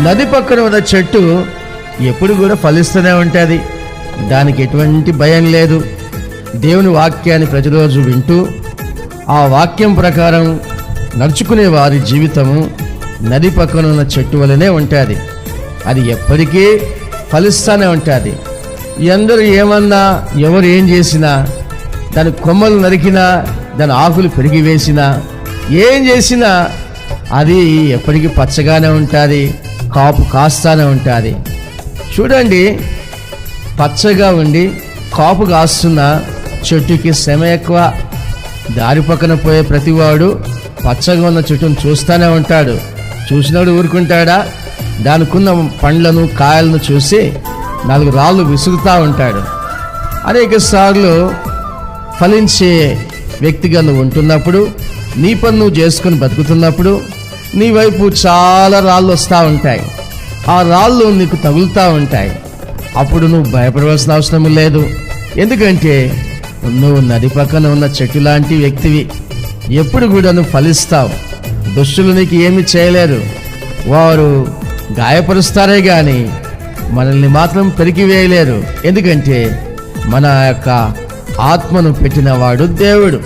నది పక్కన ఉన్న చెట్టు ఎప్పుడు కూడా ఫలిస్తూనే ఉంటుంది. దానికి ఎటువంటి భయం లేదు. దేవుని వాక్యాన్ని ప్రతిరోజు వింటూ ఆ వాక్యం ప్రకారం నడుచుకునే వారి జీవితము నది పక్కన ఉన్న చెట్టు వలనే ఉంటుంది. అది ఎప్పటికీ ఫలిస్తూనే ఉంటుంది. ఎందరు ఏమన్నా, ఎవరు ఏం చేసినా, దాని కొమ్మలు నరికినా, దాని ఆకులు పెరిగి వేసినా, ఏం చేసినా అది ఎప్పటికీ పచ్చగానే ఉంటుంది, కాపు కాస్తానే ఉంటుంది. చూడండి, పచ్చగా ఉండి కాపు కాస్తున్న చెట్టుకి శ్రమ ఎక్కువ. దారి పక్కన పోయే ప్రతివాడు పచ్చగా ఉన్న చెట్టును చూస్తూనే ఉంటాడు. చూసినప్పుడు ఊరుకుంటాడా? దానికున్న పండ్లను కాయలను చూసి 4 రాళ్ళు విసురుతూ ఉంటాడు. అనేక సార్లు ఫలించే వ్యక్తిగా నువ్వు ఉంటున్నప్పుడు, నీ పని నువ్వు చేసుకుని బతుకుతున్నప్పుడు నీ వైపు చాలా రాళ్ళు వస్తూ ఉంటాయి. ఆ రాళ్ళు నీకు తగులుతూ ఉంటాయి. అప్పుడు నువ్వు భయపడవలసిన అవసరం లేదు. ఎందుకంటే నువ్వు నది పక్కన ఉన్న చెట్టు లాంటి వ్యక్తివి. ఎప్పుడు కూడా నువ్వు ఫలిస్తావు. దుష్టులు నీకు ఏమి చేయలేరు. వారు గాయపరుస్తారే కానీ మనల్ని మాత్రం పెరిగివేయలేరు. ఎందుకంటే మన యొక్క ఆత్మను పెట్టినవాడు దేవుడు.